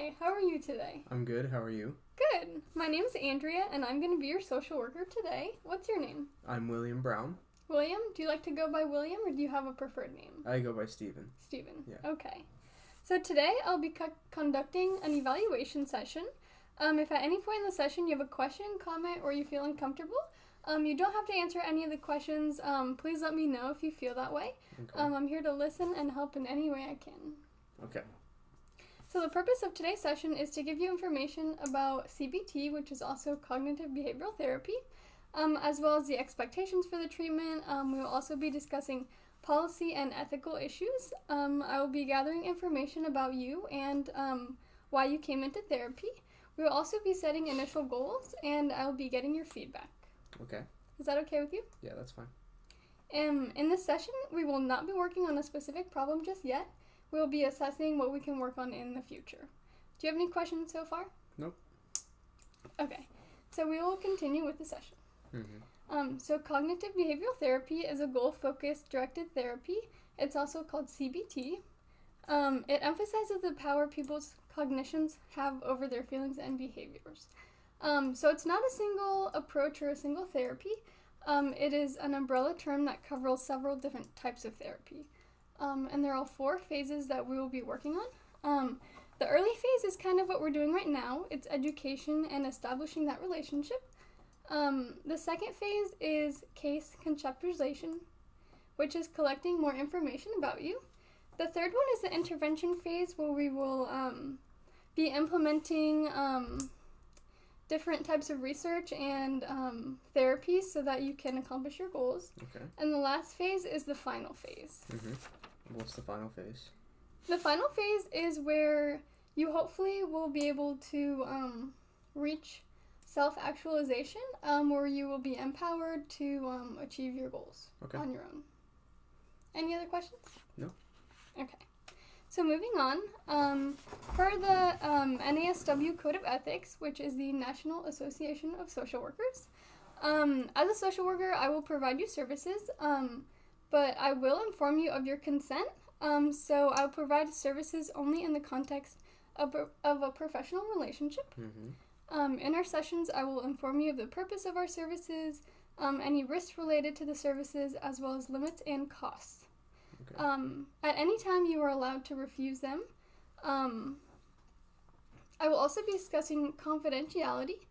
Hi, how are you today? I'm good. How are you? Good. My name is Andrea, and I'm going to be your social worker today. What's your name? I'm William Brown. William? Do you like to go by William, or do you have a preferred name? I go by Steven. Steven. Yeah. Okay. So today I'll be conducting an evaluation session. If at any point in the session you have a question, comment, or you feel uncomfortable, you don't have to answer any of the questions. Please let me know if you feel that way. Okay. I'm here to listen and help in any way I can. Okay. So the purpose of today's session is to give you information about CBT, which is also cognitive behavioral therapy, as well as the expectations for the treatment. We will also be discussing policy and ethical issues. I will be gathering information about you and why you came into therapy. We will also be setting initial goals, and I will be getting your feedback. Okay. Is that okay with you? Yeah, that's fine. In this session, we will not be working on a specific problem just yet. We will be assessing what we can work on in the future. Do you have any questions so far? Nope. Okay, so we will continue with the session. Mm-hmm. So cognitive behavioral therapy is a goal-focused directed therapy. It's also called CBT. It emphasizes the power people's cognitions have over their feelings and behaviors. So it's not a single approach or a single therapy. It is an umbrella term that covers several different types of therapy. And there are 4 phases that we will be working on. The early phase is kind of what we're doing right now. It's education and establishing that relationship. The second phase is case conceptualization, which is collecting more information about you. The third one is the intervention phase, where we will be implementing different types of research and therapies so that you can accomplish your goals. Okay. And the last phase is the final phase. Mm-hmm. What's the final phase? The final phase is where you hopefully will be able to reach self-actualization, where you will be empowered to achieve your goals on your own. Any other questions? No. Okay. So moving on, per the NASW Code of Ethics, which is the National Association of Social Workers, as a social worker, I will provide you services, but I will inform you of your consent. So I'll provide services only in the context of a professional relationship. Mm-hmm. In our sessions, I will inform you of the purpose of our services, any risks related to the services, as well as limits and costs. Okay. At any time, you are allowed to refuse them. I will also be discussing confidentiality,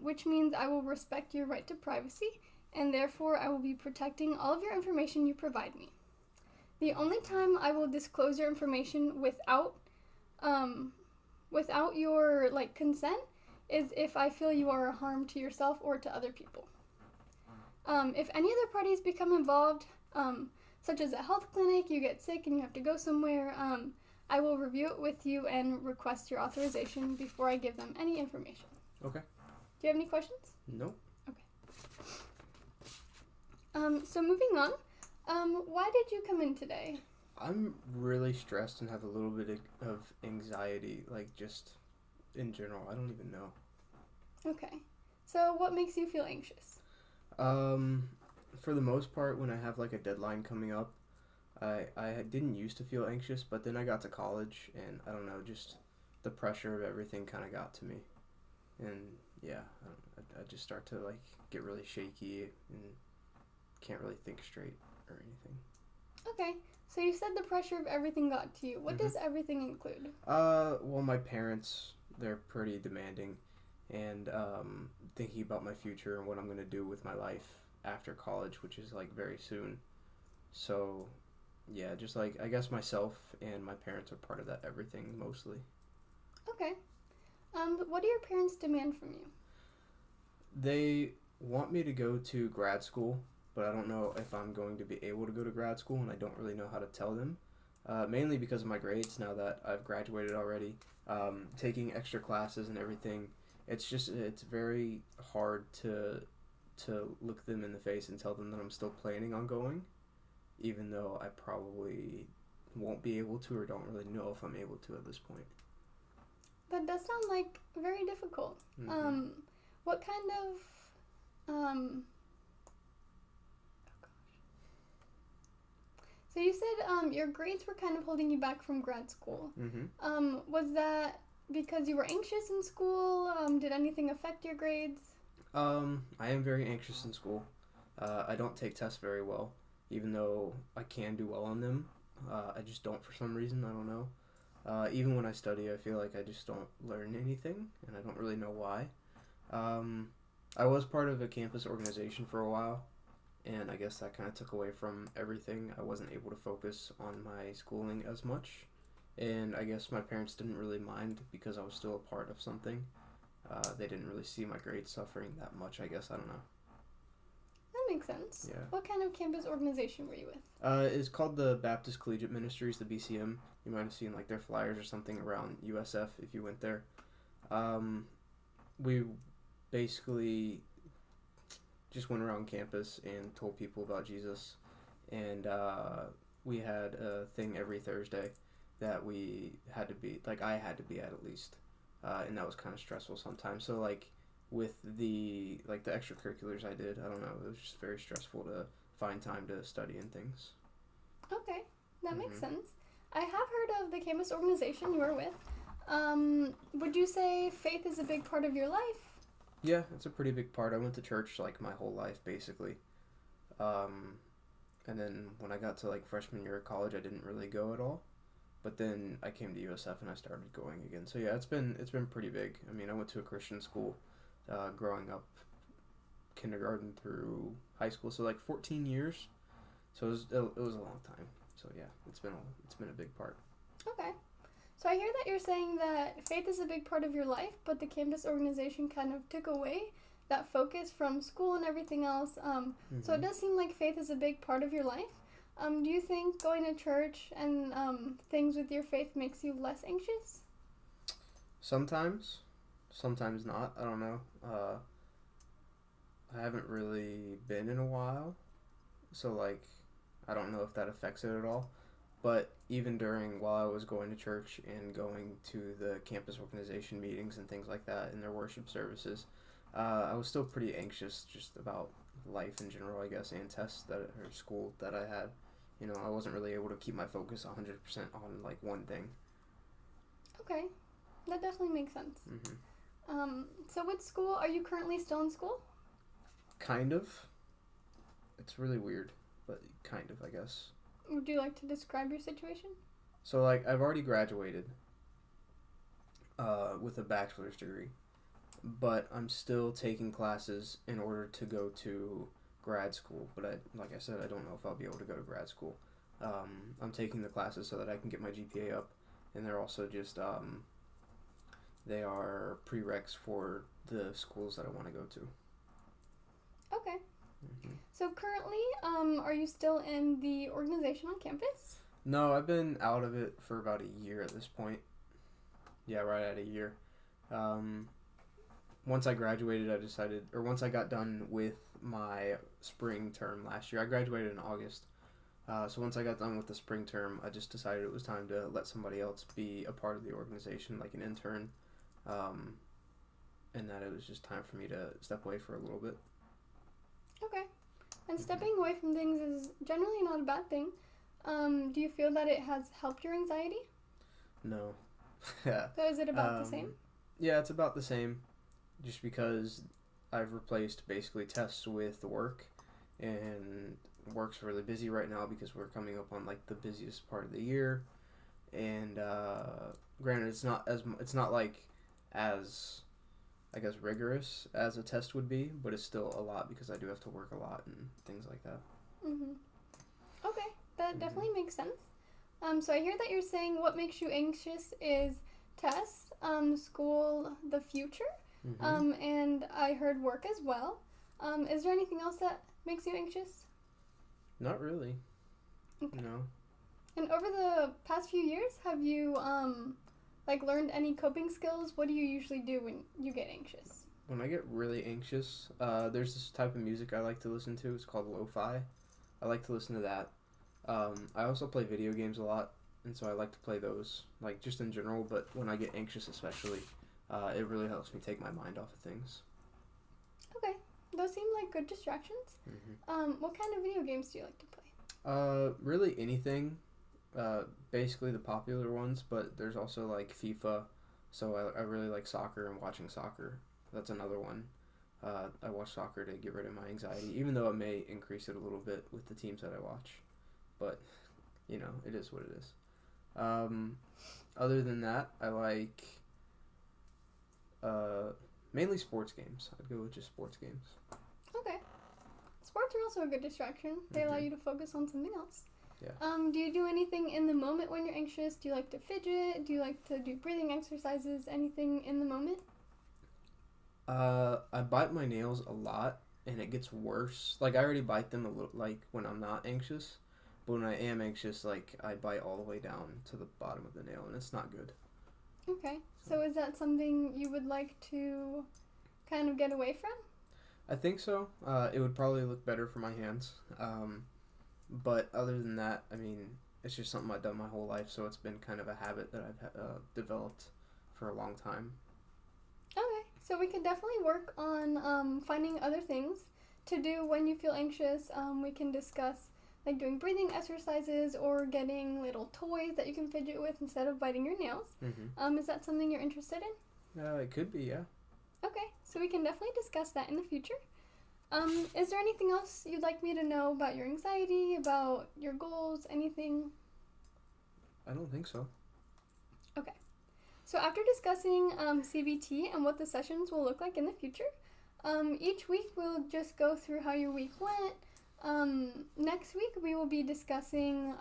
which means I will respect your right to privacy, and therefore I will be protecting all of your information you provide me. The only time I will disclose your information without your consent is if I feel you are a harm to yourself or to other people. If any other parties become involved, such as a health clinic, you get sick and you have to go somewhere, I will review it with you and request your authorization before I give them any information. Okay. Do you have any questions? Nope. So moving on, why did you come in today? I'm really stressed and have a little bit of anxiety, just in general. I don't even know. Okay. So what makes you feel anxious? For the most part, when I have a deadline coming up, I didn't used to feel anxious, but then I got to college, and I don't know, just the pressure of everything kind of got to me, and yeah, I just start to get really shaky and can't really think straight or anything. Okay, so you said the pressure of everything got to you. What does everything include? Well, my parents, they're pretty demanding, and thinking about my future and what I'm gonna do with my life after college, which is very soon. So yeah, just I guess myself and my parents are part of that everything mostly. Okay. What do your parents demand from you? They want me to go to grad school, but I don't know if I'm going to be able to go to grad school, and I don't really know how to tell them. Mainly because of my grades now that I've graduated already. Taking extra classes and everything, it's very hard to look them in the face and tell them that I'm still planning on going, even though I probably won't be able to or don't really know if I'm able to at this point. That does sound very difficult. Mm-hmm. What kind of So you said your grades were kind of holding you back from grad school. Mm-hmm. Was that because you were anxious in school? Did anything affect your grades? I am very anxious in school. I don't take tests very well, even though I can do well on them. I just don't for some reason. I don't know. Even when I study, I feel like I just don't learn anything, and I don't really know why. I was part of a campus organization for a while, and I guess that kind of took away from everything. I wasn't able to focus on my schooling as much, and I guess my parents didn't really mind because I was still a part of something. They didn't really see my grades suffering that much, I guess. I don't know. That makes sense. Yeah. What kind of campus organization were you with? It's called the Baptist Collegiate Ministries, the BCM. You might have seen like their flyers or something around USF if you went there. We basically just went around campus and told people about Jesus, and we had a thing every Thursday that we had to be, like I had to be at least, and that was kind of stressful sometimes. So like with the extracurriculars I did, I don't know, it was just very stressful to find time to study and things. Okay, that makes sense. I have heard of the campus organization you were with. Would you say faith is a big part of your life? Yeah, it's a pretty big part. I went to church like my whole life basically. And then when I got to like freshman year of college, I didn't really go at all. But then I came to USF and I started going again. So yeah, it's been pretty big. I mean, I went to a Christian school growing up, kindergarten through high school, so like 14 years. So it was a long time. So yeah, it's been a big part. Okay. So I hear that you're saying that faith is a big part of your life, but the campus organization kind of took away that focus from school and everything else. So it does seem like faith is a big part of your life. Do you think going to church and things with your faith makes you less anxious? Sometimes not. I don't know. I haven't really been in a while, so like I don't know if that affects it at all. But even while I was going to church and going to the campus organization meetings and things like that in their worship services, I was still pretty anxious just about life in general, I guess, and tests or school that I had. You know, I wasn't really able to keep my focus 100% on like one thing. Okay, that definitely makes sense. So with school, are you currently still in school? Kind of. It's really weird, but kind of, I guess. Would you like to describe your situation? So, like, I've already graduated with a bachelor's degree, but I'm still taking classes in order to go to grad school. But like I said, I don't know if I'll be able to go to grad school. I'm taking the classes so that I can get my GPA up, and they're also just they are prereqs for the schools that I want to go to. Okay. So currently, are you still in the organization on campus? No, I've been out of it for about a year at this point. Yeah, right at a year. Once I graduated, once I got done with my spring term last year, I graduated in August. So once I got done with the spring term, I just decided it was time to let somebody else be a part of the organization, like an intern, and that it was just time for me to step away for a little bit. Okay. And stepping away from things is generally not a bad thing. Do you feel that it has helped your anxiety? No. Yeah. So is it about the same? Yeah, it's about the same. Just because I've replaced basically tests with work, and work's really busy right now because we're coming up on like the busiest part of the year. And granted, it's not like as I guess rigorous as a test would be, but it's still a lot because I do have to work a lot and things like that. Okay, that definitely makes sense. So I hear that you're saying what makes you anxious is tests, school, the future, and I heard work as well. Is there anything else that makes you anxious? Not really. Okay. No. And over the past few years, have you learned any coping skills? What do you usually do when you get anxious? When I get really anxious, there's this type of music I like to listen to. It's called lo-fi. I like to listen to that. I also play video games a lot, and so I like to play those, like just in general, but when I get anxious especially, it really helps me take my mind off of things. Okay, those seem like good distractions. What kind of video games do you like to play? Really anything. Basically the popular ones, but there's also like FIFA, So I really like soccer and watching soccer. That's another one. I watch soccer to get rid of my anxiety, even though it may increase it a little bit with the teams that I watch. But, it is what it is. Other than that, I like mainly sports games. I'd go with just sports games. Okay. Sports are also a good distraction. They allow you to focus on something else. Yeah. Do you do anything in the moment when you're anxious? Do you like to fidget? Do you like to do breathing exercises? Anything in the moment? I bite my nails a lot, and it gets worse. Like, I already bite them a little, like, when I'm not anxious. But when I am anxious, like, I bite all the way down to the bottom of the nail, and it's not good. Okay. So is that something you would like to kind of get away from? I think so. It would probably look better for my hands. But other than that, I mean, it's just something I've done my whole life, so it's been kind of a habit that I've developed for a long time. Okay, so we can definitely work on finding other things to do when you feel anxious. We can discuss like doing breathing exercises or getting little toys that you can fidget with instead of biting your nails. Mm-hmm. Is that something you're interested in? It could be, yeah. Okay, so we can definitely discuss that in the future. Is there anything else you'd like me to know about your anxiety, about your goals, anything? I don't think so. Okay. So after discussing CBT and what the sessions will look like in the future, each week we'll just go through how your week went. Next week we will be discussing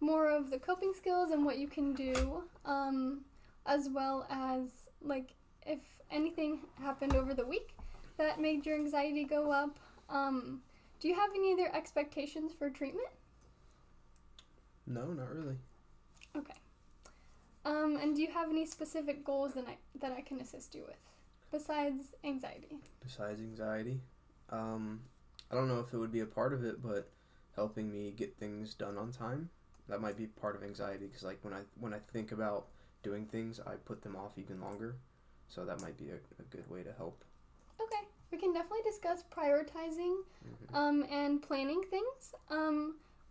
more of the coping skills and what you can do, as well as like if anything happened over the week that made your anxiety go up. Do you have any other expectations for treatment? No, not really. Okay. And do you have any specific goals that I can assist you with besides anxiety? Besides anxiety, I don't know if it would be a part of it, but helping me get things done on time, that might be part of anxiety. Because like when I think about doing things, I put them off even longer. So that might be a good way to help. Okay, we can definitely discuss prioritizing and planning things.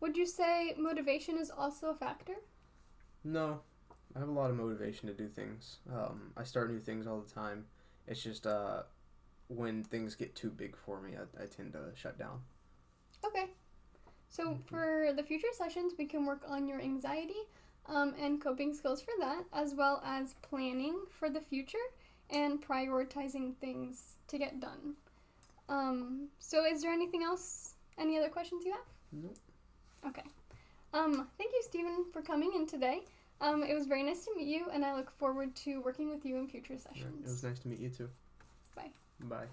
Would you say motivation is also a factor? No, I have a lot of motivation to do things. I start new things all the time. It's just when things get too big for me, I tend to shut down. Okay. So for the future sessions, we can work on your anxiety and coping skills for that, as well as planning for the future and prioritizing things to get done. So is there anything else? Any other questions you have? Nope. Okay. Thank you, Stephen, for coming in today. It was very nice to meet you, and I look forward to working with you in future sessions. It was nice to meet you too. Bye. Bye.